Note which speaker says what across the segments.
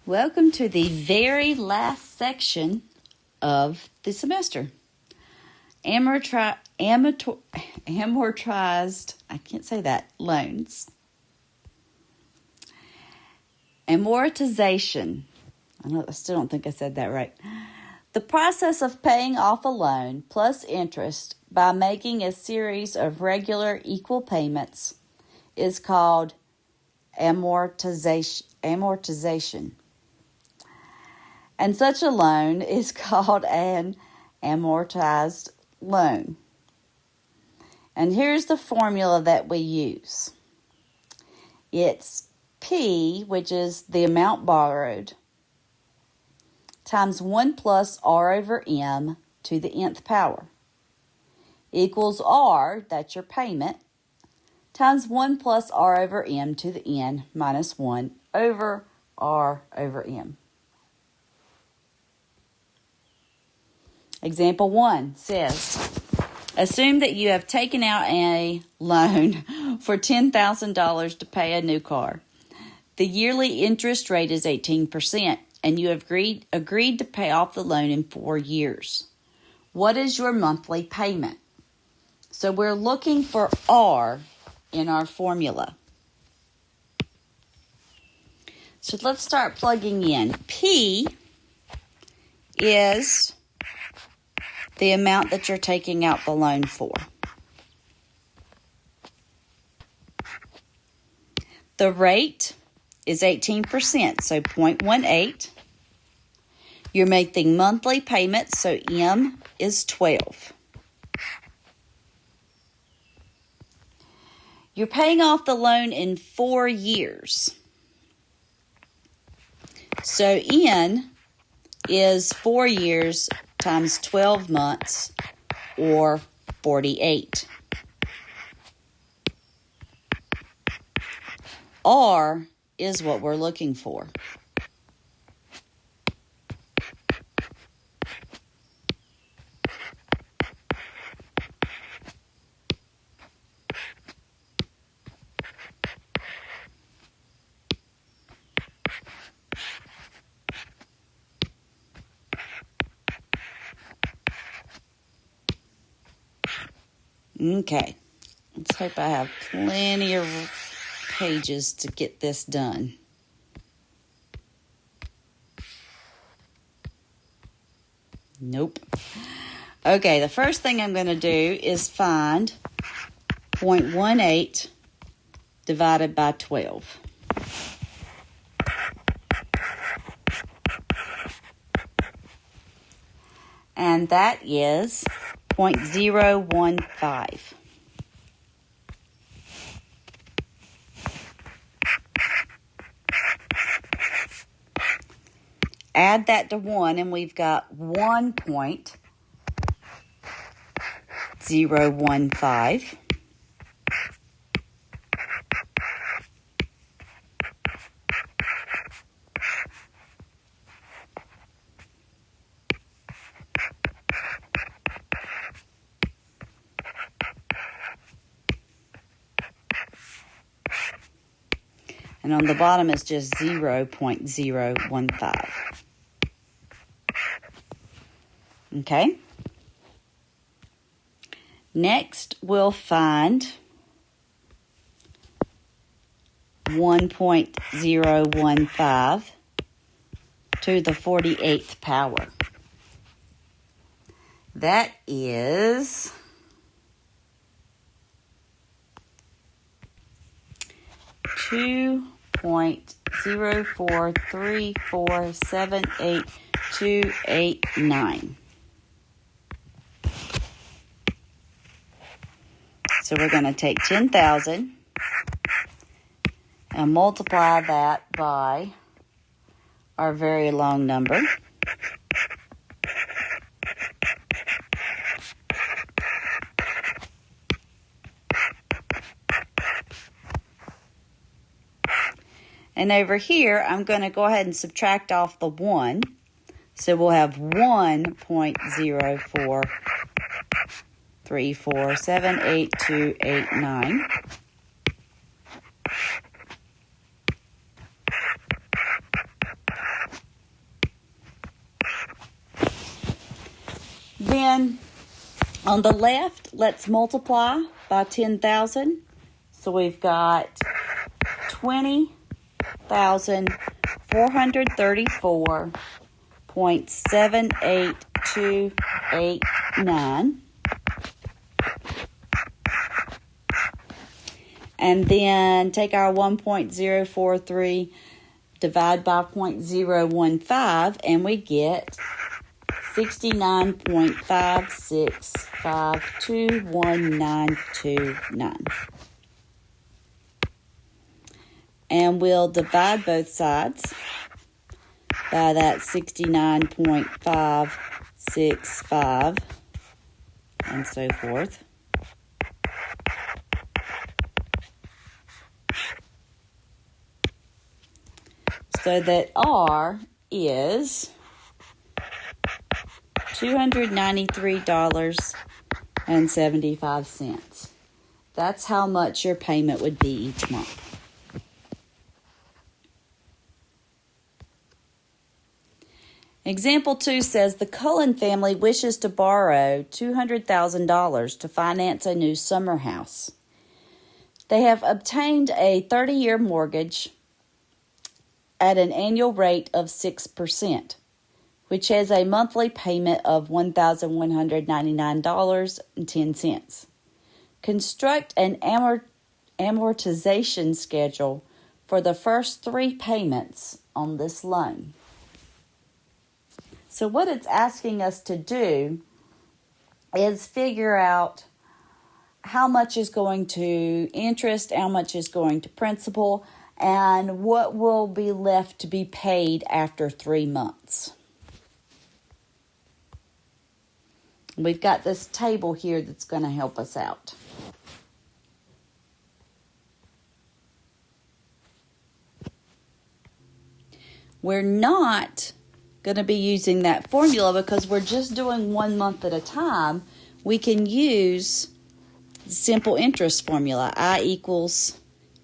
Speaker 1: Welcome to the very last section of the semester. Amortized, I can't say that, loans. Amortization. I still don't think I said that right. The process of paying off a loan plus interest by making a series of regular equal payments is called amortization. And such a loan is called an amortized loan. And here's the formula that we use. It's P, which is the amount borrowed, times 1 plus R over M to the nth power, equals R, that's your payment, times 1 plus R over M to the N minus 1 over R over M. Example 1 says, assume that you have taken out a loan for $10,000 to pay a new car. The yearly interest rate is 18%, and you have agreed to pay off the loan in 4 years. What is your monthly payment? So we're looking for R in our formula. So let's start plugging in. P is the amount that you're taking out the loan for. The rate is 18%, so 0.18. You're making monthly payments, so M is 12. You're paying off the loan in 4 years. So N is 4 years times 12 months, or 48. R is what we're looking for. Okay, let's hope I have plenty of pages to get this done. Nope. Okay, the first thing I'm going to do is find 0.18 divided by 12. And that is 0.015. Add that to 1, and we've got 1.015. And on the bottom is just 0.015. Okay. Next, we'll find 1.015 to the 48th power. That is 2.043478289. So we're going to take 10,000 and multiply that by our very long number. And over here, I'm going to go ahead and subtract off the 1. So we'll have 1.043478289. Then on the left, let's multiply by 10,000. So we've got 20,434.78289. And then take our 1.043, divide by 0.015, and we get 69.565219929. And we'll divide both sides by that 69.565 and so forth. So that R is $293.75. That's how much your payment would be each month. Example 2 says the Cullen family wishes to borrow $200,000 to finance a new summer house. They have obtained a 30-year mortgage at an annual rate of 6%, which has a monthly payment of $1,199.10. Construct an amortization schedule for the first 3 payments on this loan. So what it's asking us to do is figure out how much is going to interest, how much is going to principal, and what will be left to be paid after 3 months. We've got this table here that's going to help us out. We're not going to be using that formula because we're just doing 1 month at a time. We can use the simple interest formula, I equals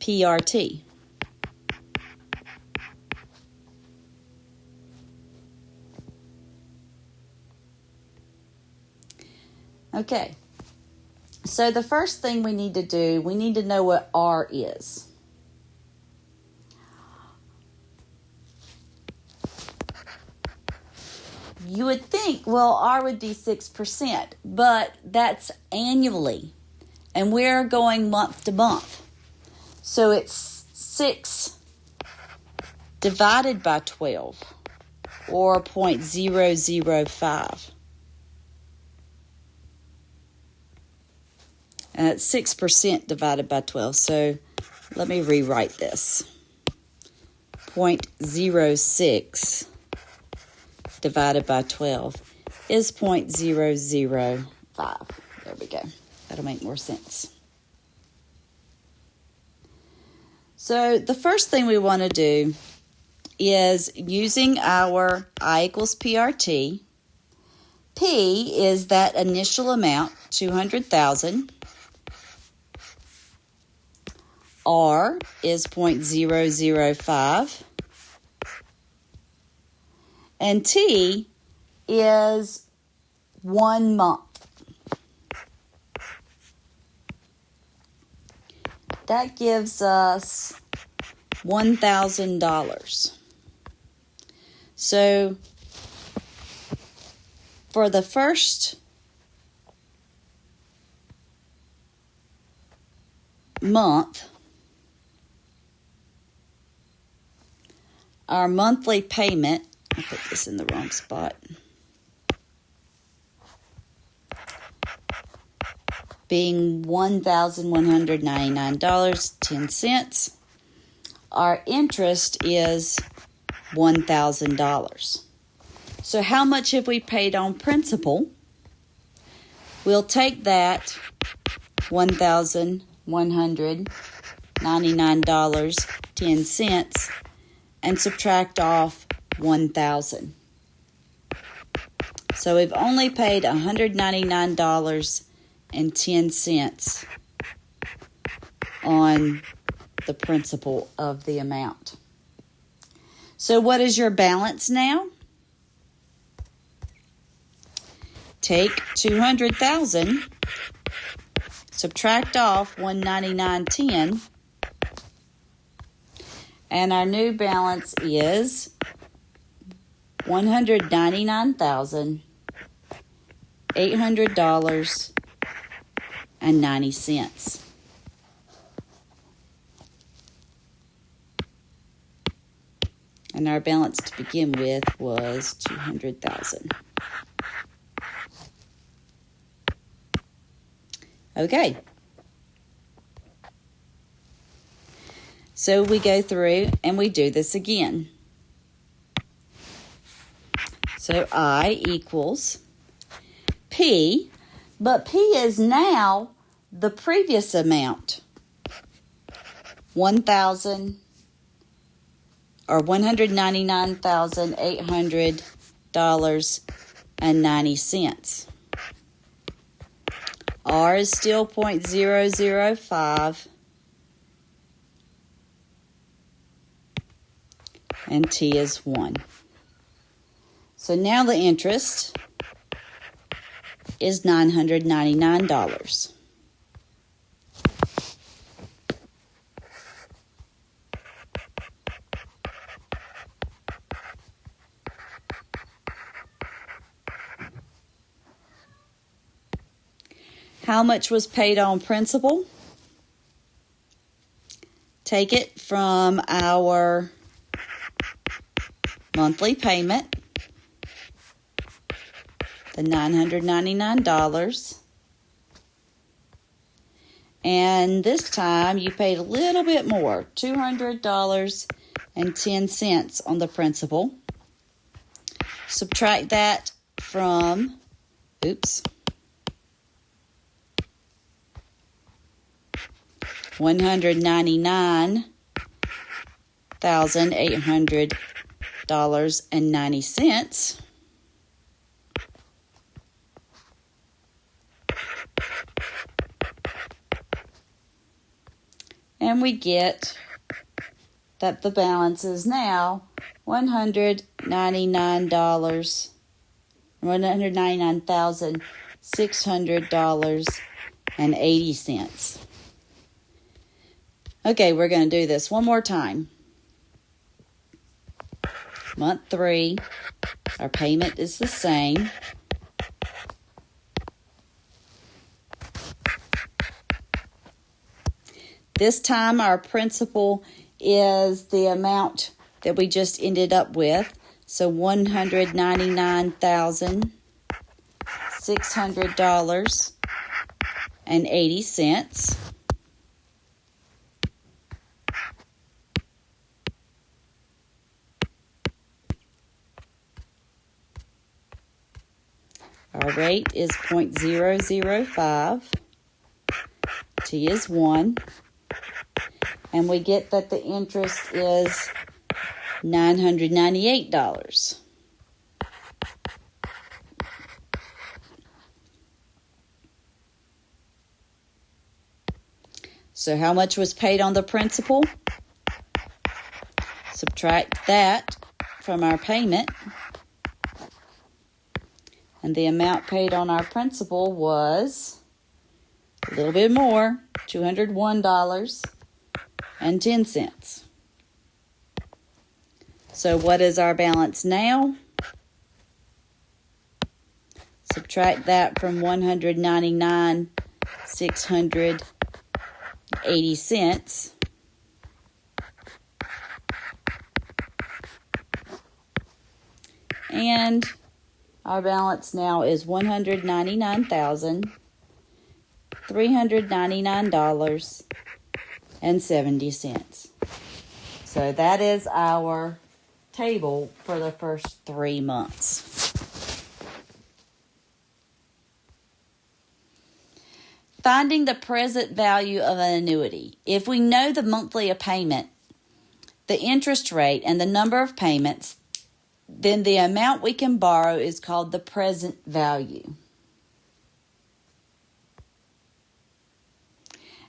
Speaker 1: PRT. Okay, so the first thing we need to do, we need to know what R is. You would think, well, R would be 6%, but that's annually, and we're going month to month. So it's 6 divided by 12, or 0.005. And it's 6% divided by 12, so let me rewrite this. 0.06 divided by 12 is 0.005. There we go. That'll make more sense. So the first thing we want to do is using our I equals PRT. P is that initial amount, $200,000. R is 0.005. And T is 1 month. That gives us $1,000. So for the first month, our monthly payment, I put this in the wrong spot, being $1,199.10. Our interest is $1,000. So how much have we paid on principal? We'll take that $1,199.10 and subtract off $1,000. So we've only paid $199.10 on the principal of the amount. So what is your balance now? take 200,000, subtract off 199.10, and our new balance is $199,800.90. And our balance to begin with was 200,000. Okay. So we go through and we do this again. So I equals P, but P is now the previous amount, $199,800.90. R is still 0.005, and T is 1. So now the interest is $999. How much was paid on principal? Take it from our monthly payment, the $999. And this time you paid a little bit more, $200.10 on the principal. Subtract that from, $199,800.90. And we get that the balance is now $199,600.80. Okay, we're going to do this one more time. Month 3, our payment is the same. This time our principal is the amount that we just ended up with. So $199,600.80. Our rate is 0.005. T is 1. And we get that the interest is $998. So how much was paid on the principal? Subtract that from our payment. And the amount paid on our principal was a little bit more, $201.10. So what is our balance now? Subtract that from $199,680. And our balance now is $199,399.70. So that is our table for the first 3 months. Finding the present value of an annuity. If we know the monthly payment, the interest rate, and the number of payments, then the amount we can borrow is called the present value.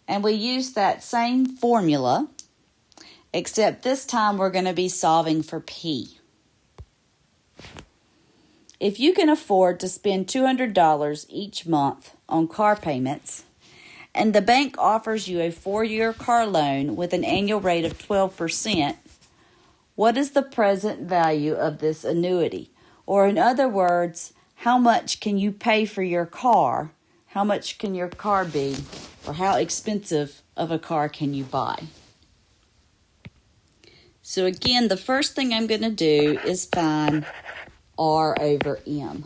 Speaker 1: And we use that same formula, except this time we're going to be solving for P. If you can afford to spend $200 each month on car payments, and the bank offers you a 4-year car loan with an annual rate of 12%, what is the present value of this annuity? Or in other words, how much can you pay for your car? How much can your car be? Or how expensive of a car can you buy? So again, the first thing I'm going to do is find R over M.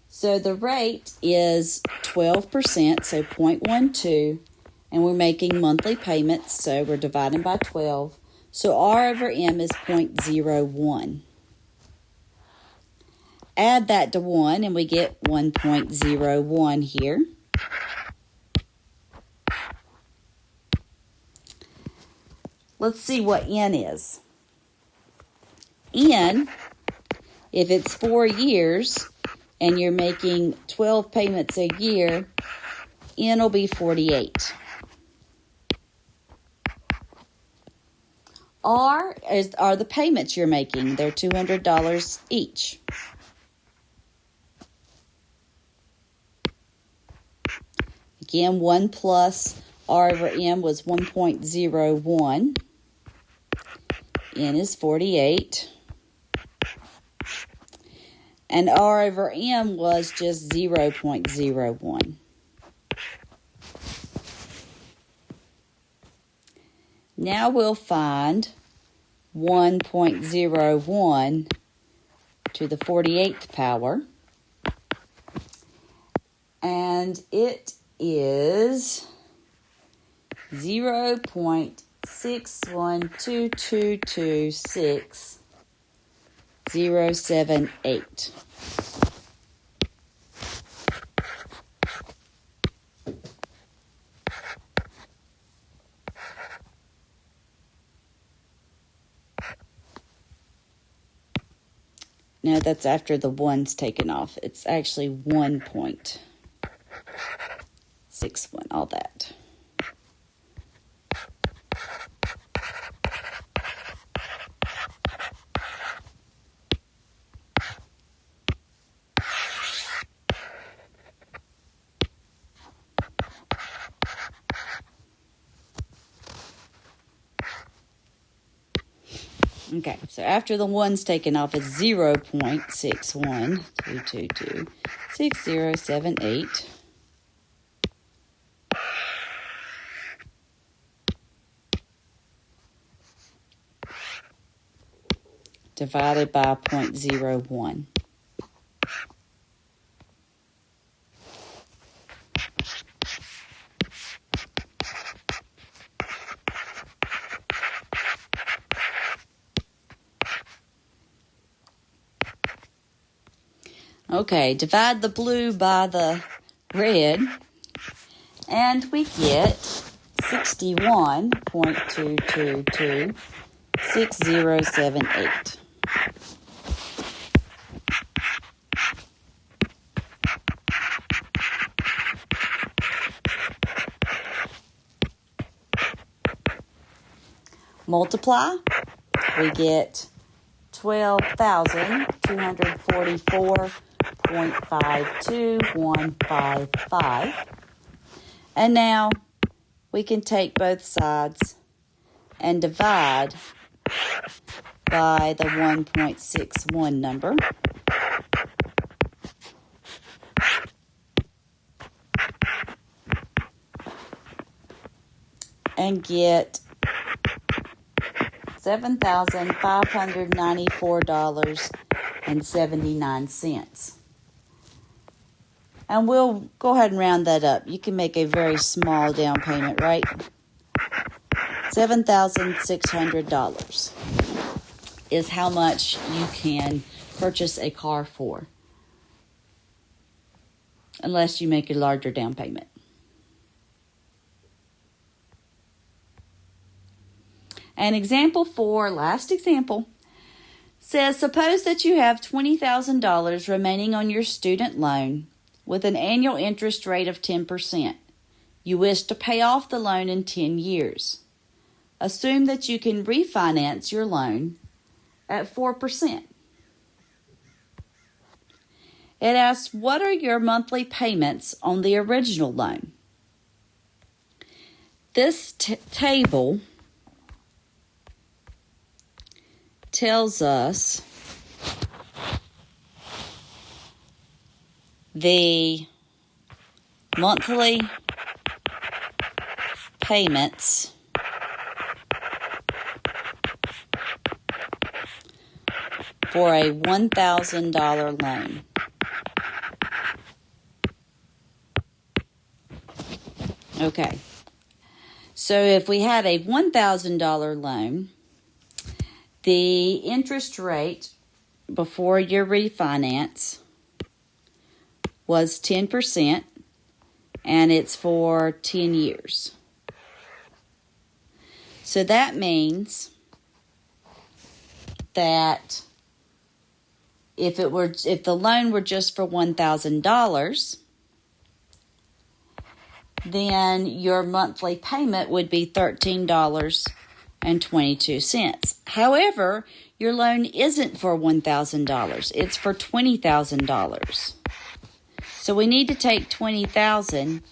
Speaker 1: So the rate is 12%, so 0.12, and we're making monthly payments, so we're dividing by 12. So R over M is 0.01. Add that to 1, and we get 1.01 here. Let's see what N is. N, if it's 4 years and you're making 12 payments a year, N will be 48. R are the payments you're making. They're $200 each. Again, 1 plus R over M was 1.01. N is 48. And R over M was just 0.01. Now we'll find 1.01 to the 48th power. And it is 0.612226078. Now that's after the one's taken off. It's actually 1.61, all that. Okay, so after the one's taken off, it's 0.612226078. Divided by 0.01. Okay, divide the blue by the red, and we get 61.2226078. Multiply, we get 12,244.52155. And now we can take both sides and divide by the 1.61 number. And get $7,594.79. And we'll go ahead and round that up. You can make a very small down payment, right? $7,600 is how much you can purchase a car for, unless you make a larger down payment. And example 4, last example, says suppose that you have $20,000 remaining on your student loan with an annual interest rate of 10%. You wish to pay off the loan in 10 years. Assume that you can refinance your loan at 4%. It asks, what are your monthly payments on the original loan? This table tells us the monthly payments for a $1,000 loan. Okay, so if we had a $1,000 loan, the interest rate before your refinance was 10%, and it's for 10 years. So that means that if the loan were just for $1,000, then your monthly payment would be $13.22. However, your loan isn't for $1,000. It's for $20,000. So we need to take $20,000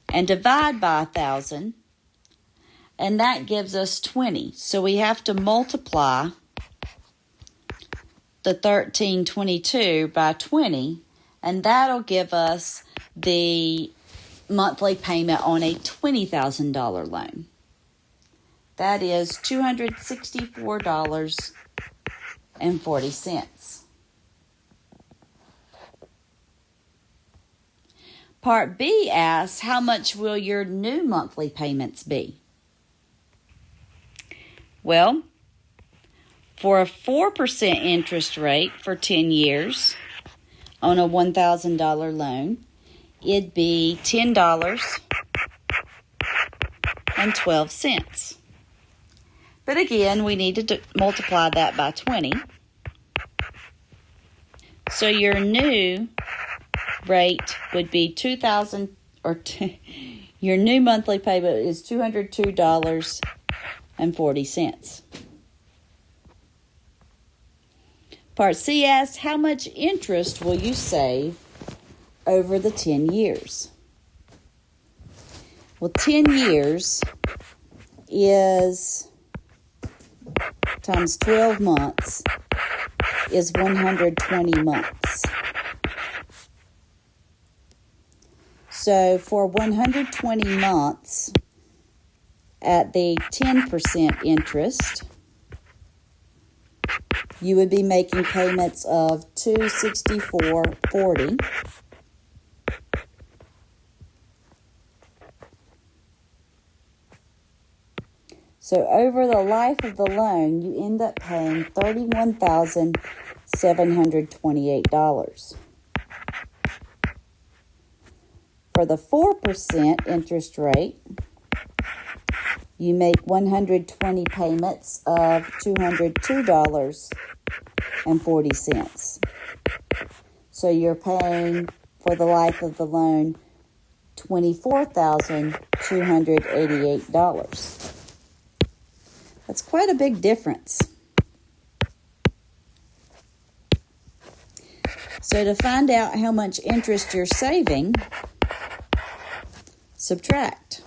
Speaker 1: and divide by 1,000, and that gives us 20. So we have to multiply the $13.22 by 20, and that'll give us the monthly payment on a $20,000 loan. That is $264.40. Part B asks, how much will your new monthly payments be? Well, for a 4% interest rate for 10 years on a $1,000 loan, it'd be $10.12. But again, we need to multiply that by 20. So your new rate would be your new monthly payment is $202.40. Part C asks, how much interest will you save over the 10 years? Well, 10 years is times 12 months is 120 months. So for 120 months at the 10% interest, you would be making payments of $264.40. So over the life of the loan, you end up paying $31,728. For the 4% interest rate, you make 120 payments of $202.40. So you're paying for the life of the loan $24,288. That's quite a big difference. So to find out how much interest you're saving, subtract.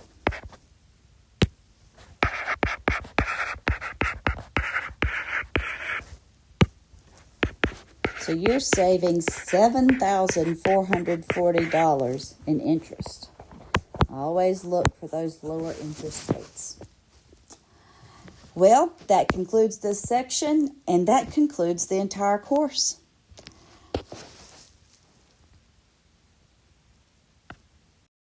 Speaker 1: So you're saving $7,440 in interest. Always look for those lower interest rates. Well, that concludes this section, and that concludes the entire course.